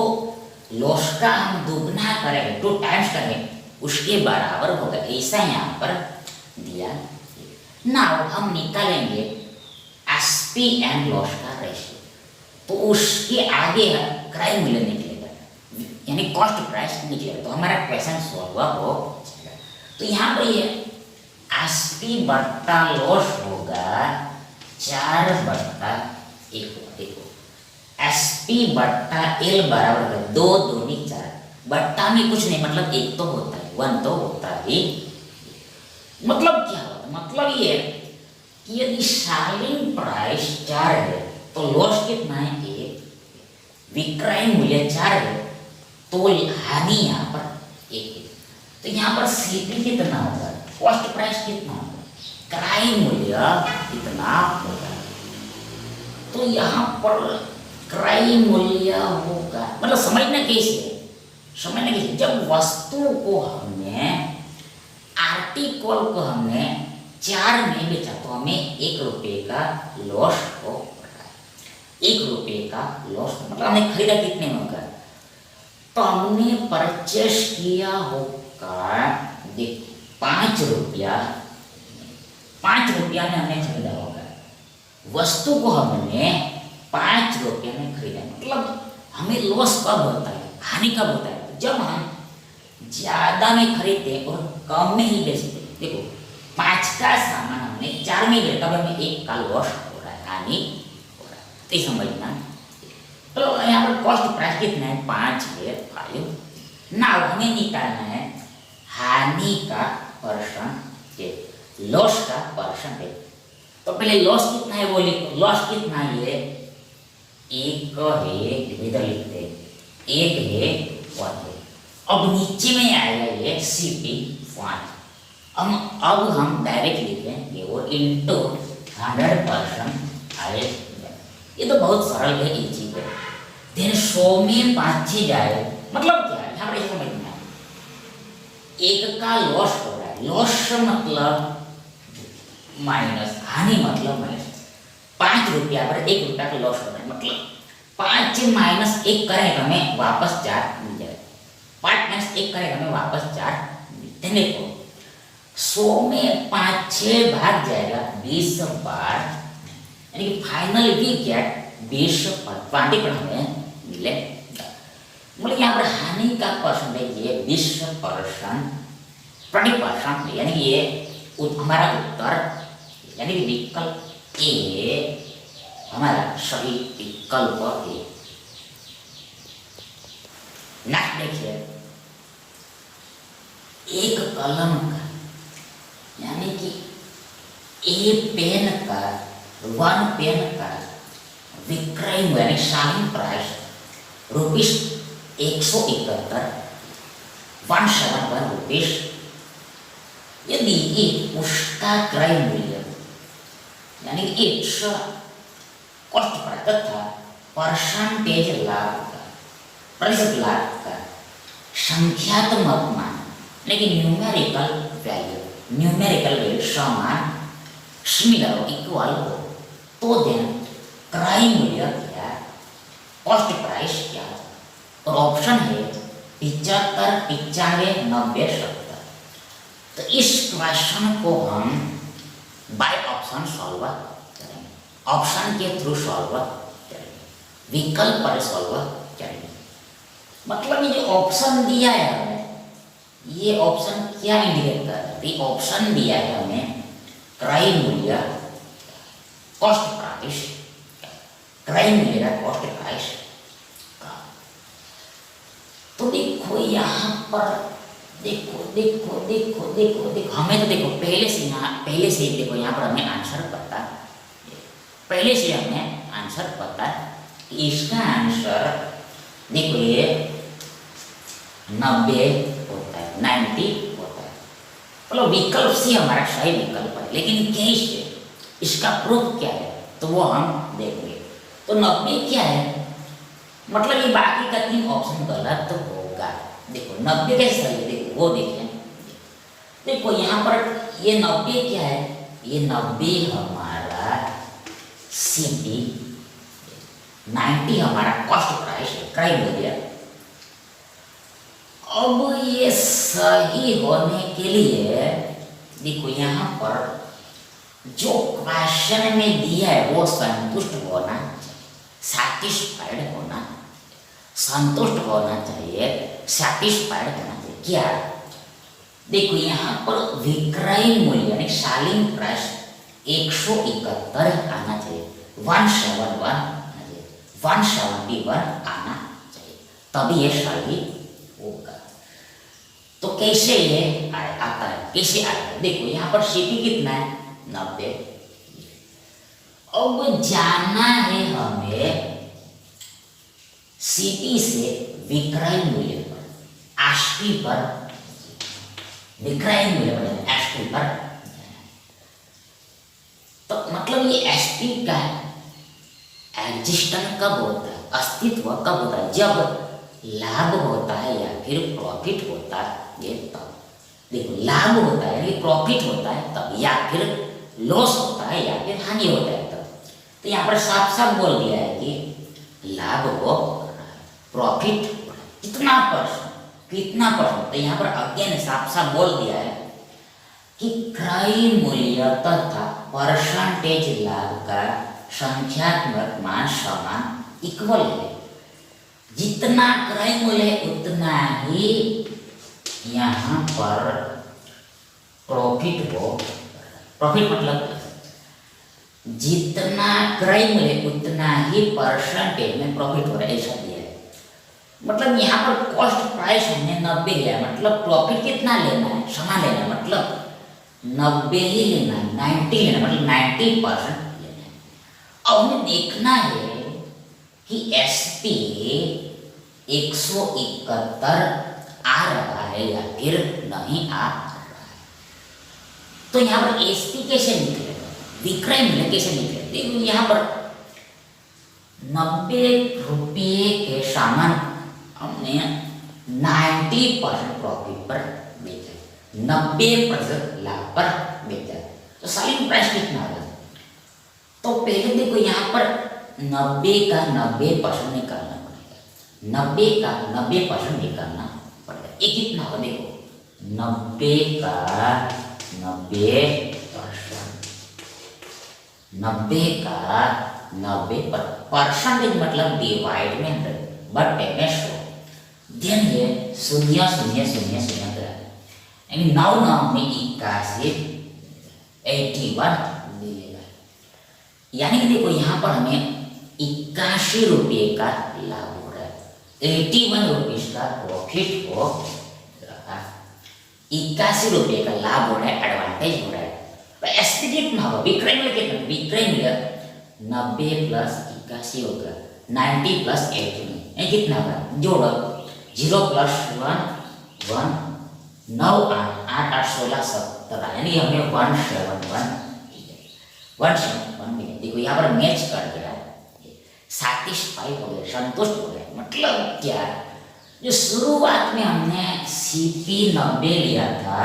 लॉस का हम दुगना करेंगे, 2 टाइम्स करेंगे, उसके बराबर होगा, ऐसा यहाँ पर दिया। नाउ हम निकालेंगे एसपी एंड लॉस का रेशियो, तो उसके आगे क्रय मूल्य निकलेगा, यानी कॉस्ट प्राइस निकलेगा, तो हमारा क्वेश्चन सॉल्व हो जाएगा। तो यहाँ पर ये एसपी बट्टा लॉस होगा 4/1। देखो एसपी बट्टा एल बराबर है 2 दूनी 4, बट्टा में कुछ नहीं, मतलब एक तो होता है, 1 तो होता ही। मतलब क्या होता है, मतलब ये कि यदि सेलिंग प्राइस 4 है, तो लॉस कितना है, 1, विक्रय मूल्य 4 है, तो हानि यहाँ पर 1 है। तो यहाँ पर सीपी कितना होगा, कॉस्ट प्राइस कितना होगा, क्रय मूल्य कितना होगा, तो यहाँ पर क्रय मूल्य होगा, मतलब समझना कैसे, जब वस्तु को हमने, आर्टिकल को हमने 4 में बेचा, तो हमें 1 रुपये का लॉस हो रहा है, 1 रुपये का लॉस, मतलब हमने खरीदा कितने में होगा, तो हमने परचेस किया होगा, देखो 5 रुपया, 5 रुपया में हमने खरीदा होगा, वस्तु को हमने 5 रुपये में खरीदा, मतलब हमें लॉस कब होता है, हानि कब होता है, जब हम ज्यादा में खरीदते और कम में ही बेचते। देखो 5 का सामान हमने 4 में बेचा, तब हमें 1 का लॉस हो रहा है, हानि हो रहा है, तो ये समझना। तो यहाँ पर कॉस्ट प्राइस कितना है, 5 है 5। नाउ हमें निकालना है हानि का परसेंटेज, लॉस का परसेंटेज। तो पहले लॉस कितना है वो लिखो, लॉस कितना है, 1 है, इधर लिखते हैं, 1 है 1 है। अब नीचे में आएगा ये सीपी 5, अब हम डायरेक्ट लिखेंगे वो इंटू 100% आए, ये तो बहुत सरल है, इजी है। देन 100 में 5 से जाए, मतलब क्या है, यहाँ पर समझना है, 1 का लॉस हो रहा है, लॉस मतलब माइनस, हानि मतलब माइनस, 5 रुपया पर 1 रुपया का लॉस हो रहा है, मतलब 5 से माइनस 1 करें तो हमें वापस 4 मिल जाएगा, 5 माइनस 1 करें हमें वापस 4 मिलते हैं। देखो 100 में 5 6 भाग जाएगा 20 बार, यानी कि फाइनल वी गेट 20 पर 20 पर हमें मिलेगा। मतलब यहाँ पर हानि का परसेंटेज ये 20%, 20%, यानी कि ये हमारा उत्तर, यानी कि विकल्प ए हमारा सही विकल्प है। नेक्स्ट देखिए, एक कलम का यानी कि ए पेन का, वन पेन का विक्रय यानी सेलिंग प्राइस ₹171, 171 रुपीस। यदि ये उसका क्रय मूल्य यानी इट्स कॉस्ट प्राइस तथा परसेंटेज लाभ का, प्रतिशत लाभ का संख्यात्मक मान, लेकिन न्यूमेरिकल वैल्यू समान, सिमिलर इक्वल हो, तो देन क्रय मूल्य क्या, कॉस्ट प्राइस क्या। और ऑप्शन है 75, 95, 90, 70। तो इस क्वेश्चन को हम बाय ऑप्शन सॉल्व करेंगे, ऑप्शन के थ्रू सॉल्व करेंगे, विकल्प पर सॉल्व करेंगे। मतलब ये जो ऑप्शन दिया है हमें, ये ऑप्शन क्या इंडिकेट कर रहा है? ऑप्शन दिया है हमें क्रय मूल्य, कॉस्ट प्राइस, क्रय मूल्य का कॉस्ट प्राइस का। तो देखो यहाँ पर देखो देखो देखो देखो देखो हमें तो देखो पहले से देखो यहाँ पर हमें आंसर पता है, पहले से हमें आंसर पता है कि इसका आंसर देखो ये 90 होता है, 90 होता है। मतलब विकल्प से हमारा सही विकल्प है, लेकिन कैसे, इसका प्रूफ क्या है तो वो हम देखेंगे। तो 90 क्या है, मतलब ये बाकी का 3 ऑप्शन गलत तो होगा। देखो 90 कैसे सही है, देखो वो देखें। देखो यहाँ पर ये 90 क्या है, ये 90 हमारा सीपी, 90 हमारा कॉस्ट प्राइस है, क्रय मूल्य। अब ये सही होने के लिए देखो यहाँ पर जो क्वेश्चन में दिया है वो संतुष्ट होना चाहिए, सैटिस्फाइड होना, संतुष्ट होना चाहिए, सैटिस्फाइड होना चाहिए। क्या देखो यहाँ पर विक्रय मूल्य यानी सेलिंग प्राइस 171 आना चाहिए, 171 आना चाहिए, तभी ये सही होगा। तो कैसे ये आता है, कैसे आता है? देखो यहाँ पर सीपी कितना है, 90। अब जाना है हमें सीपी से विक्रय मूल्य पर, एसपी पर, विक्रय मूल्य पर एसपी पर। तो मतलब ये एसपी का एग्जिस्टेंस कब होता है, अस्तित्व कब होता है, जब लाभ होता है या फिर प्रॉफिट होता है, ये तब। देखो लाभ होता है यानी प्रॉफिट होता है तब, या फिर लॉस होता है या फिर हानि होता है तब। तो यहाँ पर साफ साफ बोल दिया है कि लाभ हो, प्रॉफिट कितना परसेंट, कितना परसेंट। तो यहाँ पर अगेन साफ साफ बोल दिया है कि क्रय मूल्य तथा परसेंटेज लाभ का संख्यात्मक मान समान, इक्वल है। जितना क्रय मूल्य है उतना ही यहाँ पर प्रॉफिट हो। प्रॉफिट मतलब जितना क्रय मूल्य उतना ही परसेंटेज में प्रॉफिट हो रहा है, ऐसा दिया है। मतलब यहाँ पर कॉस्ट प्राइस हमने 90 लिया, मतलब प्रॉफिट कितना लेना है, समान लेना है, मतलब 90 ही लेना है, 90 लेना है, मतलब 90% लेना है। अब हमें देखना है कि एसपी 171 आ रहा है या फिर नहीं आ रहा है। तो यहाँ पर एसपी कैसे निकलेगा, विक्रय मूल्य कैसे निकलेगा? देखो यहाँ पर 90 रुपये के सामान हमने 90% प्रॉफिट पर बेचा, 90% लाभ पर बेचा, तो सेलिंग प्राइस कितना होगा? तो पहले देखो यहाँ पर 90 का 90% निकालना पड़ेगा, 90 का 90% निकालना पड़ेगा। ये कितना होगा देखो, 90 का 90%, 90 का 90 परसेंटेज मतलब डिवाइड में 100, बटे में 100। देन ये 0,0,0,0 करा, यानी 9 में 81 81 मिलेगा। यानी कि देखो यहाँ पर हमें 81 रुपये का लाभ हो रहा है, 81 रुपीज का प्रॉफिट हो रहा है, 81 रुपये का लाभ हो रहा है, एडवांटेज हो रहा है। तो एसपी कितना होगा, विक्रय मूल्य कितना, विक्रय मूल्य 90 प्लस 81 होगा, 90 प्लस 80 कितना होगा, जोड़ो 0 प्लस 1 1 9 8 8 8 16 17, यानी हमें 171 मिले। देखो यहाँ पर मैच कर गया, सैटिस्फाई हो गया, संतुष्ट हो गया। मतलब क्या, जो शुरुआत में हमने CP 90 लिया था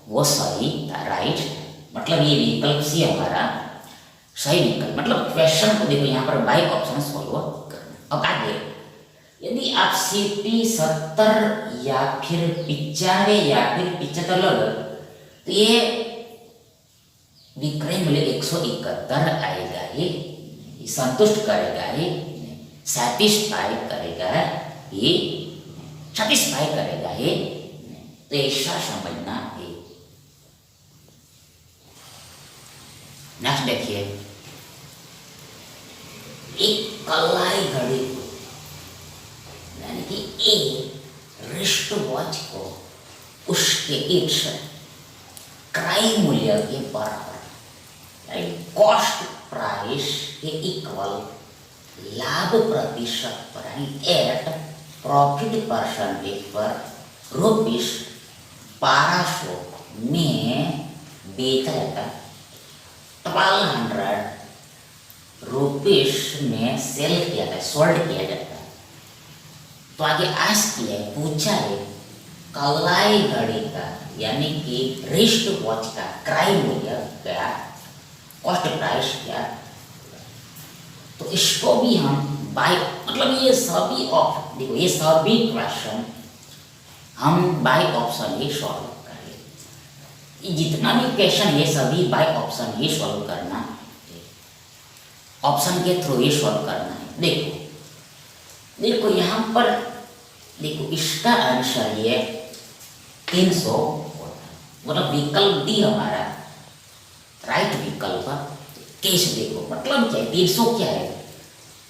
वो सही था, राइट। मतलब ये विकल्प सी हमारा सही विकल्प। मतलब क्वेश्चन को देखो यहाँ पर बाई ऑप्शन सॉल्व करना। अब आगे यदि आप CP 70 या फिर 95 या फिर 75 लो तो ये विक्रय मूल्य 171 आएगा, ये संतुष्ट करेगा, ये सैटिस्फाई करेगा, ये सैटिस्फाई करेगा, ये तो ऐसा समझना है। नेक्स्ट देखिए, एक कलाई घड़ी को यानी कि एक रिस्ट वॉच को उसके इट्स क्रय मूल्य के बराबर, कॉस्ट प्राइस के इक्वल लाभ प्रतिशत पर यानी एट प्रॉफिट परसेंटेज पर रुपीस 1200 में बेचा जाता, 1200 रुपीस में सेल किया जाता है, सोल्ड किया जाता है। तो आगे आस्क किया है, पूछा है कलाई घड़ी का यानी कि रिस्ट वॉच का क्रय मूल्य क्या, कॉस्ट प्राइस क्या। तो इसको भी हम बाय, मतलब ये सभी देखो ये सभी क्वेश्चन हम बाय ऑप्शन ही सॉल्व करें। जितना भी क्वेश्चन ये सभी बाय ऑप्शन ही सॉल्व करना है, ऑप्शन के थ्रू ही सॉल्व करना है। देखो देखो यहाँ पर देखो इसका आंसर ये 300 होता है, मतलब विकल्प डी हमारा राइट विकल्प केस। देखो मतलब क्या है, 300 क्या है,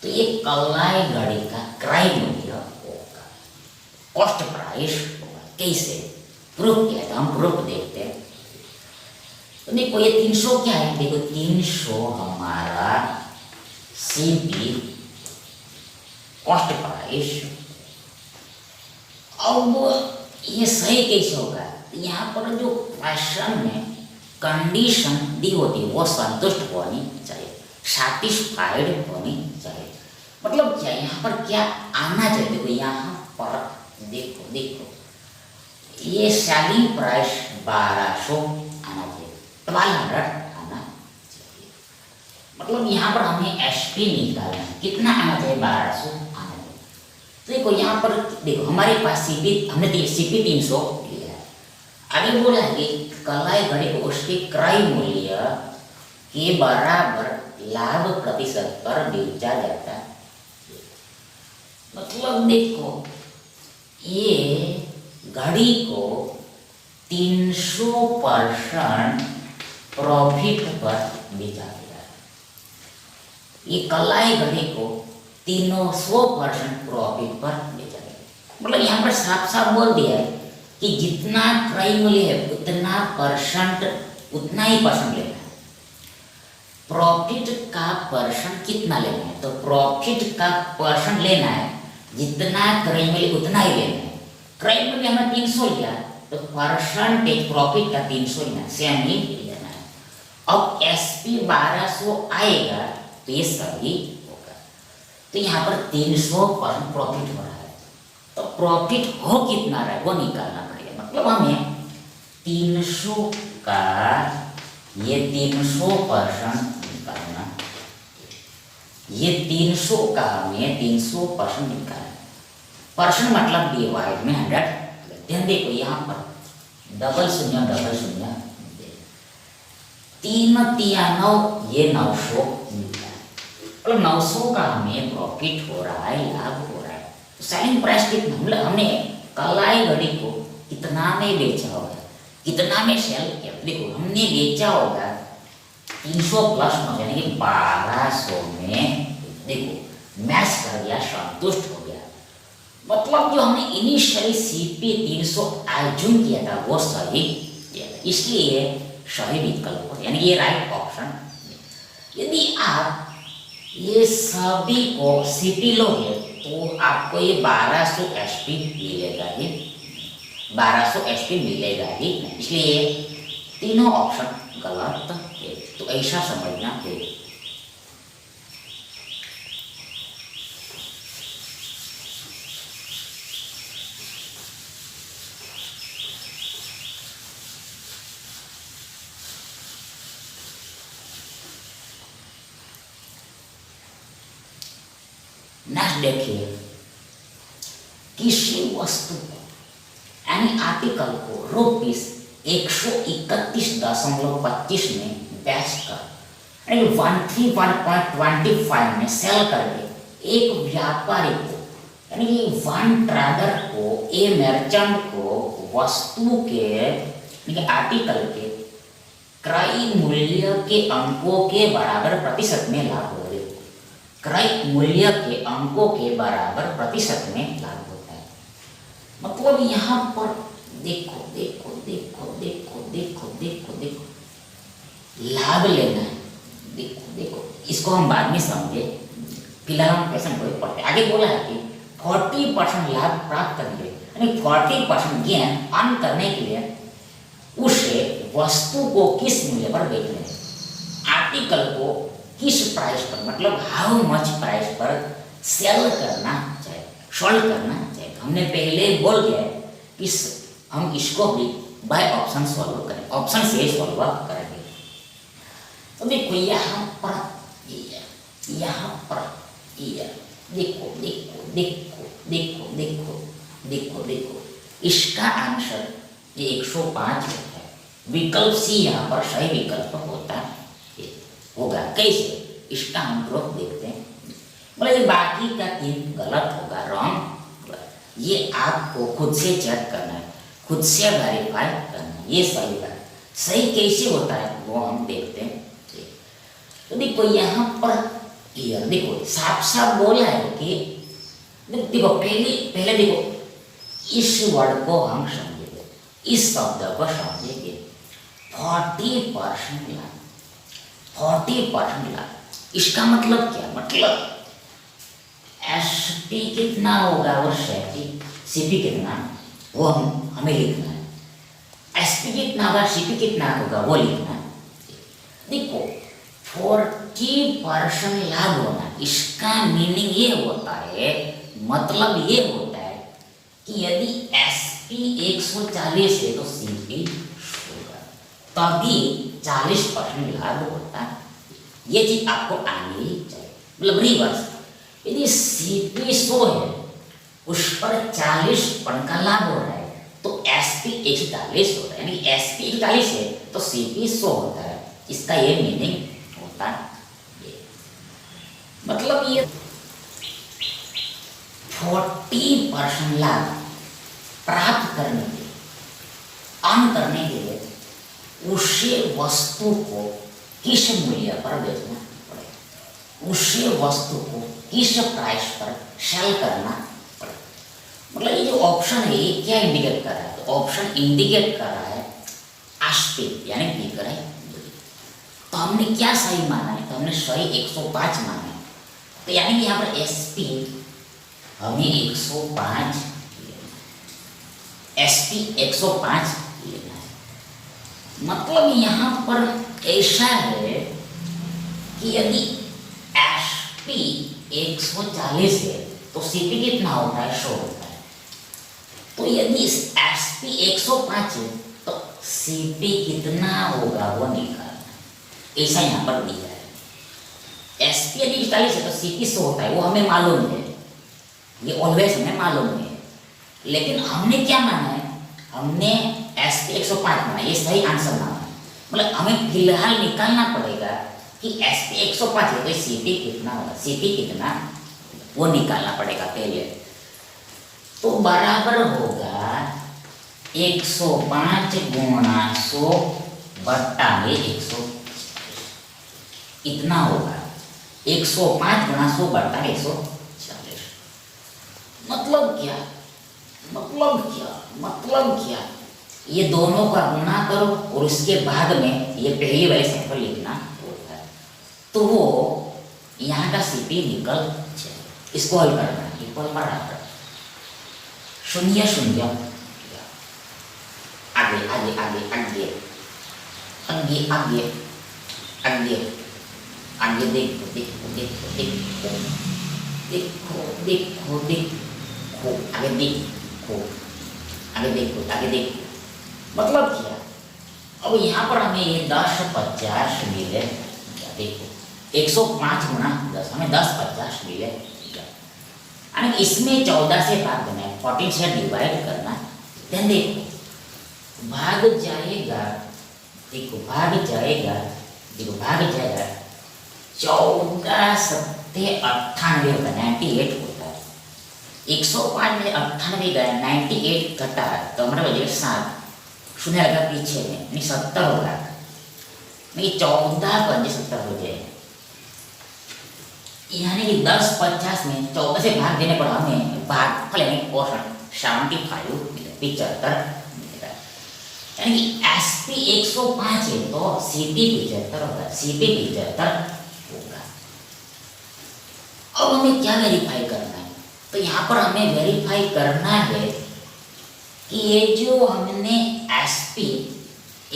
तो ये कलाई घड़ी का क्रय मूल्य होगा, कॉस्ट प्राइस होगा। कैसे प्रूफ किया, तो हम प्रूफ देखते हैं। तो देखो ये 300 क्या है, देखो 300 हमारा CP कॉस्ट प्राइस। अब ये सही कैसे होगा, यहाँ पर जो क्वेश्चन में कंडीशन दी होती है वो संतुष्ट होनी चाहिए, सैटिस्फाइड होनी चाहिए। मतलब क्या यहाँ पर क्या आना चाहिए, देखो यहाँ पर देखो देखो ये सेलिंग प्राइस 1200 आना चाहिए, 1200 आना चाहिए। मतलब यहाँ पर हमें SP निकालना है, कितना आना चाहिए, 1200 आना चाहिए। तो देखो यहाँ पर देखो हमारे पास CP, हमने CP 300 लिया है। आगे बोला है कि कलाई घड़ी को उसके क्रय मूल्य के बराबर लाभ प्रतिशत पर बेचा जाता है। मतलब देखो ये घड़ी को 300% प्रॉफिट पर बेचा गया है, ये कलाई घड़ी को 300% प्रॉफिट पर बेचा गया। मतलब यहाँ पर साफ साफ बोल दिया है कि जितना क्रय मूल्य है उतना परसेंट, उतना ही परसेंट लेना है। प्रॉफिट का परसेंट कितना लेना है, तो प्रॉफिट का परसेंट लेना है, जितना क्रय मूल्य उतना ही लेना है। क्रय मूल्य हमने 300 लिया तो परसेंटेज प्रॉफिट का 300 लेना है, सेम ही लेना है। अब SP 1200 आएगा तो ये सही होगा। तो यहाँ पर 300% प्रॉफिट हो रहा है, तो प्रॉफिट हो कितना रहा है वो निकालना पड़ेगा। मतलब हमें 300 का ये 300% निकालना, ये 300 का हमें 300% निकालना। परसेंट मतलब डिवाइड में 100। ध्यान देखो यहाँ पर डबल शून्य 3 तिया 9, ये 900 मिलता है। मतलब 900 का हमें प्रॉफिट हो रहा है, लाभ हो रहा है। सेलिंग प्राइस कितना, मतलब हमने कलाई घड़ी को कितना में बेचा होगा, कितना में सेल किया। देखो हमने बेचा होगा 300 प्लस में, यानी कि 1200 में। देखो मैच कर गया, संतुष्ट हो गया। मतलब जो हमने इनिशियली सीपी 300 एज्यूम किया था वो सही किया था, इसलिए सही विकल्प यानी ये राइट ऑप्शन। यदि आप ये सभी को सीपी लोगे तो आपको ये 1200 एचपी मिलेगा ही, 1200 एचपी मिलेगा ही, इसलिए तीनों ऑप्शन गलत है। तो ऐसा समझना है। नेक्स्ट देखिए, किसी वस्तु को यानी आर्टिकल को रुपीस 131.25 में बेचकर 131.25 में सेल करके एक व्यापारी को यानी कि वन ट्रेडर को, ए मर्चेंट को वस्तु के यानी आर्टिकल के क्रय मूल्य के अंकों के बराबर प्रतिशत में लाभ हो। क्रय मूल्य के अंकों के बराबर प्रतिशत में लाभ होता है। मतलब यहाँ पर देखो देखो देखो देखो देखो देखो देखो लाभ लेना है। देखो देखो इसको हम बाद में समझे, फिलहाल हम क्वेश्चन को पढ़ते। आगे बोला है कि 40% लाभ प्राप्त करने के लिए यानी 40% गेन अर्न करने के लिए उसे वस्तु को किस मूल्य पर बेचना है, आर्टिकल को किस प्राइस पर, मतलब हाउ मच प्राइस पर सेल करना चाहिए, सोल्व करना चाहिए। हमने पहले बोल दिया कि हम इसको भी बाय ऑप्शन सॉल्व करें, ऑप्शन से सॉल्व करेंगे। तो देखो यहाँ पर देखो देखो देखो देखो देखो देखो देखो इसका आंसर 105 होता है। विकल्प सी यहाँ पर सही विकल्प होता है होगा। कैसे, इसका हम प्रूफ देखते हैं। मतलब ये बाकी का 3 गलत होगा, रॉन्ग। ये आपको खुद से चेक करना है, खुद से वेरीफाई करना है ये सही है। सही कैसे होता है वो हम देखते हैं। तो देखो यहाँ पर ईयर देखो साफ साफ बोला है कि देखो पहले देखो इस वर्ड को हम समझेंगे, इस शब्द को समझेंगे। 40% लाभ, 40% लाभ, इसका मतलब क्या, मतलब एसपी कितना होगा और सीपी कितना, वो हमें लिखना है। एसपी कितना होगा, सीपी कितना होगा वो लिखना है। देखो 40% लाभ होना, इसका मीनिंग ये होता है, मतलब ये होता है कि यदि एसपी 140 है तो सीपी होगा, तभी 40% लाभ होता है। ये चीज आपको आनी ही चाहिए। मतलब रिवर्स, यदि सीपी 100 है उस पर 40% का लाभ हो रहा है तो एसपी 140 होता है, यानी एसपी 140 है तो सीपी 100 होता है। इसका ये मीनिंग होता है। मतलब ये 40% लाभ प्राप्त करने के लिए, अर्न करने के लिए उसे वस्तु को किस मूल्य पर बेचना पड़ेगा, उसे वस्तु को किस प्राइस पर सेल करना पड़ेगा। मतलब ये जो ऑप्शन है ये क्या इंडिकेट कर रहा है, तो ऑप्शन इंडिकेट कर रहा है एसपी यानी बिक्री। तो हमने क्या सही माना है, तो हमने सही 105 माना है। तो यानी कि यहाँ पर एसपी हमें 105 एसपी 105 लेना है। मतलब यहाँ पर ऐसा है कि यदि एसपी 140 है तो सीपी कितना होता है, 100 होता है। तो यदि एसपी 105 है तो सीपी कितना होगा वो निकालना, ऐसा यहाँ पर दिया है। एसपी यदि 40 है तो सीपी 100 होता है, वो हमें मालूम है, ये ऑलवेज हमें मालूम है। लेकिन हमने क्या माना है, हमने एसपी 105 माना, ये सही आंसर माना है। मतलब हमें फिलहाल निकालना पड़ेगा कि एसपी 105 है तो सीपी कितना होगा, सीपी कितना वो निकालना पड़ेगा पहले। तो बराबर होगा 105 गुणा 100 बट्टा में 100, इतना होगा 105 गुणा 100 बट्टा 140। मतलब क्या, मतलब क्या, ये दोनों का गुणा करो और उसके बाद में ये पहली वाली सैंपल लिखना होता है, तो वो यहाँ का सीपी निकल जाए। इसको हल करना है, इक्वल बराबर 0 0, आगे आगे आगे आगे आगे आगे आगे आगे, देखो देखो देखो देखो देखो देखो देखो, आगे देखो आगे देखो आगे देखो। मतलब क्या, अब यहाँ पर हमें ये 10 50 मिले, देखो 105 गुणा 10 हमें 10 50 मिले, और इसमें 14 से भाग देना है, 14 से डिवाइड करना। देन देखो भाग जाएगा, देखो भाग जाएगा, देखो भाग जाएगा 14 सत्ते 98 होता है, 98 होता है। 105 में 98 गया, 98 घटा तो हमारा बजे 7, शून्य लगा पीछे में, यानी 70 होगा, नहीं 14 पंजे 70 हो जाएगा, यानी कि 10 50 में 14 से भाग देने पर हमें भाग फल और 75 75 मिलेगा। यानी कि एसपी 105 है तो सीपी 75 होगा, सीपी 75 होगा। अब हमें क्या वेरीफाई करना है, तो यहाँ पर हमें वेरीफाई करना है कि ये जो हमने एसपी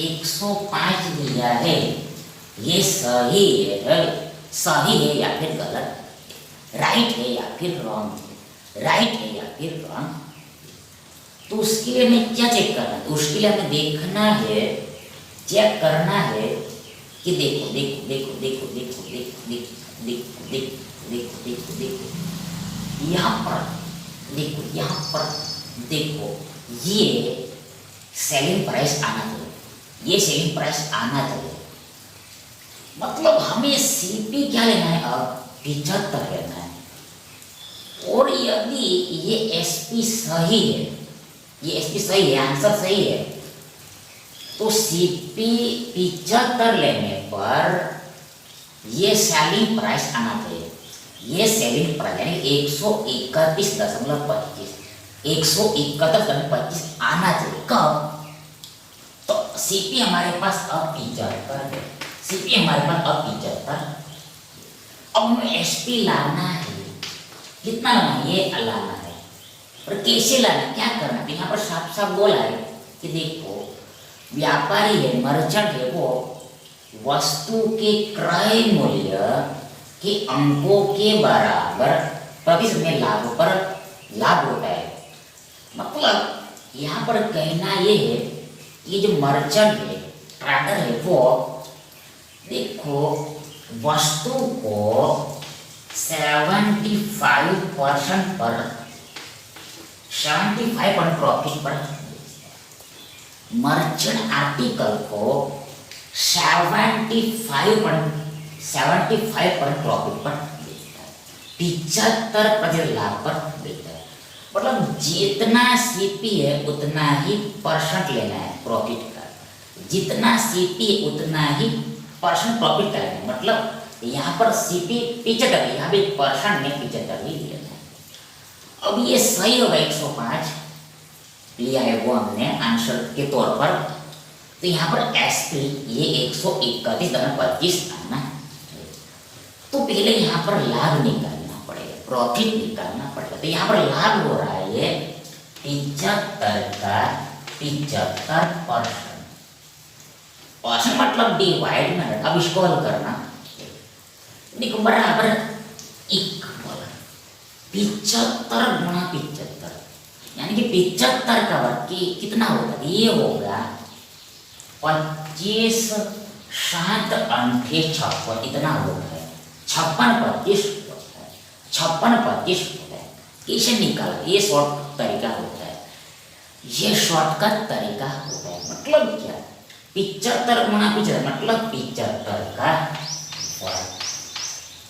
105 दिया है ये सही है, सही है या फिर गलत, राइट है या फिर रॉन्ग, राइट है या फिर रॉन्ग। तो उसके लिए हमें क्या चेक करना है, उसके लिए हमें देखना है, चेक करना है कि देखो देखो देखो देखो देखो देखो देखो देखो देखो देखो देखो देखो यहाँ पर देखो, यहाँ पर देखो, ये सेलिंग प्राइस आना चाहिए, ये सेलिंग प्राइस आना चाहिए। मतलब हमें सीपी क्या लेना है, अब 75 लेना है। और यदि ये एसपी सही है, ये एसपी सही है, आंसर सही है, तो सीपी 75 लेने पर ये सेलिंग प्राइस आना चाहिए। ये सेलिंग प्राइस यानी 131.25 131.25 आना चाहिए। कब, तो सीपी हमारे पास अब 75 है, सीपी हमारे पास अब 75। अब हमें एसपी लाना है, कितना लाना है, ये लाना है। और कैसे लाना, क्या करना है, यहाँ पर साफ साफ बोला है कि देखो व्यापारी है, मर्चेंट है, वो वस्तु के क्रय मूल्य के अंकों के बराबर प्रतिशत में लाभ पर लाभ होता है। मतलब यहाँ पर कहना ये है, ये जो मर्चेंट है, ट्रेडर है, वो देखो वस्तु को 75% पर 75% प्रॉफिट पर, मर्चेंट आर्टिकल को 75% प्रॉफिट पर बेचता है, 75% लाभ पर बेचता है। मतलब जितना सीपी है उतना ही परसेंट लेना है प्रॉफिट का, जितना सीपी उतना ही परसेंट प्रॉफिट का लेना है। मतलब यहाँ पर सीपी 75, यहाँ भी परसेंट में 75 ही लेना है। अब ये सही होगा, 105 लिया है वो हमने आंसर के तौर पर। तो यहाँ पर एसपी ये 131.25 आना है। तो पहले यहाँ पर लाभ निकालना पड़ेगा, प्रॉफिट निकालना पड़ेगा। तो यहाँ पर लाभ हो रहा है ये 75 का 75%, परसेंट मतलब डिवाइड में। अब इसको हल करना, देखो बराबर इक्वल 75 गुणा 75, यानी कि 75 का वर्ग कितना होगा, ये होगा 25 7 8 56, इतना होता है। 56 25 होता है, 56 25 होता है। कैसे निकाल, ये शॉर्ट तरीका होता है, ये शॉर्टकट तरीका होता है। मतलब क्या, 75 गुणा 75 मतलब 75 का वर्ग।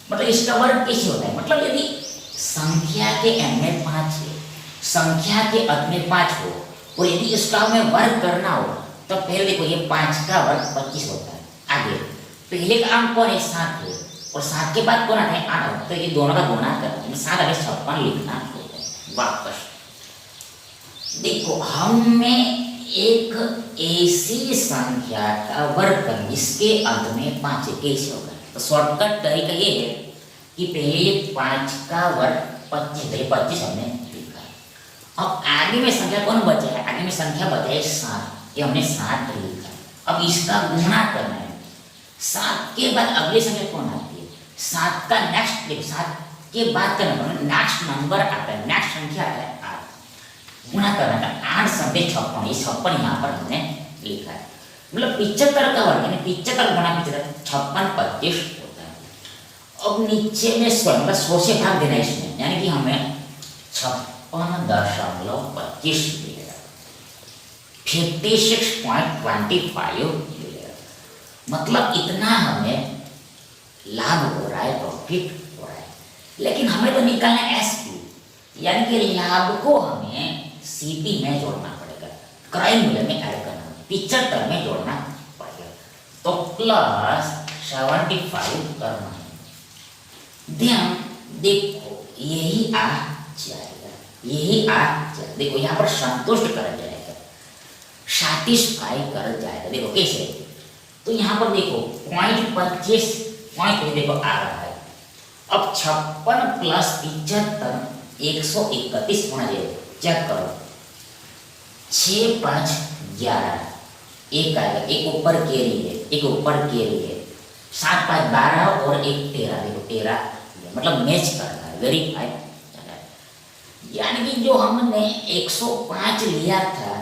मतलब इसका वर्ग कैसे होता है, मतलब यदि संख्या के एम में 5 है, संख्या के अंत में 5 हो और यदि इसका हमें वर्ग करना हो तो पहले देखो ये 5 का वर्ग 25 होता है। आगे पहले का अंक कौन है? 7 है और 7 के बाद कौन आता है? 8। तो ये दोनों का गुणा करना 7 आगे 56 लिखना होता है। वापस देखो हमें एक ऐसी संख्या का वर्ग करना जिसके अंत में 5 है, कैसे होगा? तो शॉर्टकट तरीका ये है कि पहले 5 का वर्ग 25 हमने लिखा। अब आगे में संख्या कौन बचा है? आगे में संख्या बचा है 7, ये हमने 7 लिखा। अब इसका गुणा करना है। 7 के बाद अगली संख्या कौन आती है? 7 का नेक्स्ट देखो 7 के बाद का नंबर नेक्स्ट नंबर आता है, नेक्स्ट संख्या आता है 8। गुणा करना था 8 7 56, ये 56 यहाँ पर हमने लिखा है। मतलब 75 का वर्ग यानी 75 गुणा 75 56 25 होता है। अब नीचे में 100 से भाग देना है इसमें, यानी कि हमें 56.25 मिलेगा, 56.25 मिलेगा। मतलब इतना हमें लाभ हो रहा है, प्रॉफिट हो रहा है। लेकिन हमें तो निकालना है एसपी, यानी कि लाभ को हमें सीपी में जोड़ना पड़ेगा, क्रय मूल्य में ऐड करना, 75 में जोड़ना पड़ेगा। तो प्लस 75 करना है। ध्यान देखो यही आ जाएगा, यही आ जाएगा। देखो यहाँ पर संतुष्ट कर जाएगा, सैटिस्फाई कर जाएगा। देखो कैसे? तो यहाँ पर देखो .25 देखो आ रहा है। अब 56 प्लस 75 131 होना चाहिए। चेक करो 6 5 11 एक आएगा, एक ऊपर कैरी है, एक ऊपर कैरी है। 7 5 12 और एक 13, देखो 13 मतलब मैच कर रहा है, वेरीफाई। यानी कि जो हमने 105 लिया था,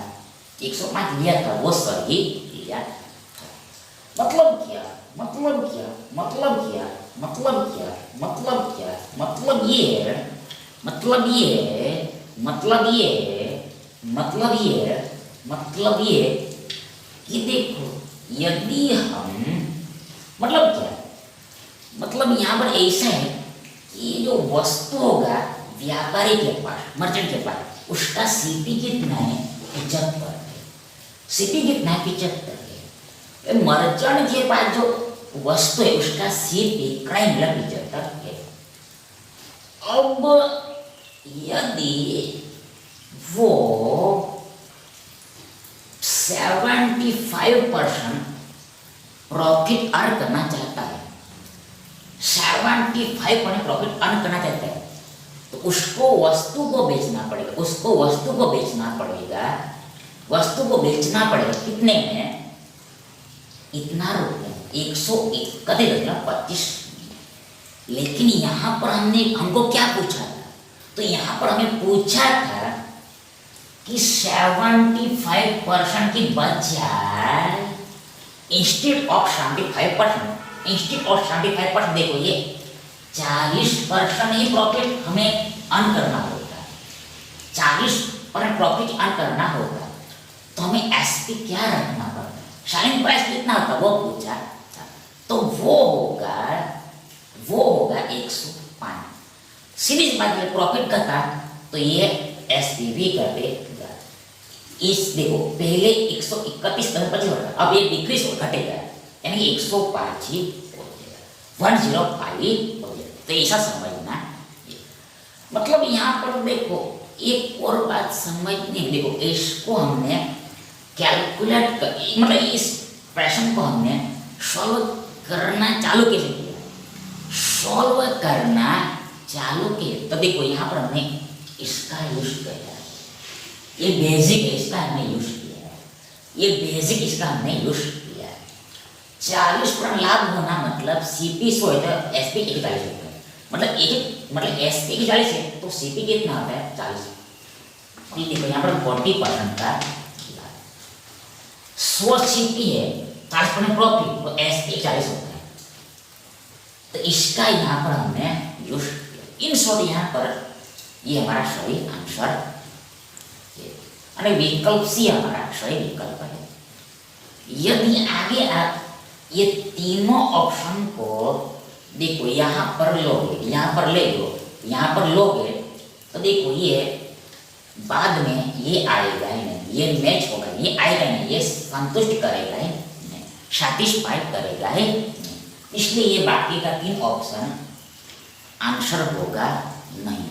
105 लिया था वो सही लिया था। मतलब क्या? मतलब क्या? मतलब क्या? मतलब क्या? मतलब क्या? मतलब ये मतलब ये मतलब ये मतलब ये मतलब ये कि देखो यदि हम मतलब क्या? मतलब यहाँ पर ऐसा है कि जो वस्तु होगा व्यापारी के पास, मर्चेंट के पास, उसका सीपी कितना है? 75 है। सीपी कितना है? 75 है। मर्चेंट के पास जो वस्तु है उसका सीपी क्रय मूल्य 75 है। अब यदि वो 75% प्रॉफिट अर्न करना चाहता है, 75% प्रॉफिट अर्न करना चाहता है, तो उसको वस्तु को बेचना पड़ेगा, उसको वस्तु को बेचना पड़ेगा, वस्तु को बेचना पड़ेगा कितने में? इतना रुपये 131.25। लेकिन यहाँ पर हमको क्या पूछा था? तो यहाँ पर हमें पूछा था कि 75% की बजाय इंस्टेड ऑफ 75% देखो ये 40% ही प्रॉफिट हमें अर्न करना होगा, 40% प्रॉफिट अर्न करना होगा। तो हमें एसपी क्या रखना पड़ता है? सेलिंग प्राइस कितना होता वो पूछा था। तो वो होगा 105। सीरीज बात है, प्रॉफिट का था तो ये एसपी कर देगा। इस देखो पहले 131.25 होगा, अब ये डिक्रीज घटेगा, यानी 105 ही हो जाएगा, 105 हो जाएगा। तो ऐसा समझना। मतलब यहाँ पर देखो एक और बात समझनी, देखो इसको हमने कैलकुलेट मतलब इस प्रश्न को हमने सॉल्व करना चालू कैसे किया? सॉल्व करना चालू किया तो देखो यहाँ पर हमने इसका यूज किया, ये बेसिक है इसका हमने यूज किया है, ये बेसिक इसका हमने यूज किया है। 40% लाभ होना मतलब सीपी 100 है तो एसपी 41 होता है, मतलब एसपी 41 है तो सीपी कितना होता है? 40। देखो यहाँ पर 40% का 100 सीपी है, 40% प्रॉफिट तो एसपी 40 होता है। तो इसका यहाँ पर हमने यूज किया। इन शॉर्ट यहाँ पर ये हमारा सही आंसर है, विकल्प सी हमारा सही विकल्प है। यदि आगे आप ये तीनों ऑप्शन को देखो यहाँ पर लोगे, यहाँ पर ले लो, यहाँ पर लोगे तो देखो ये बाद में ये आएगा ही नहीं, ये मैच होगा, ये आएगा नहीं, ये संतुष्ट करेगा ही नहीं, सैटिस्फाइड करेगा ही नहीं। इसलिए ये बाकी का 3 ऑप्शन आंसर होगा नहीं।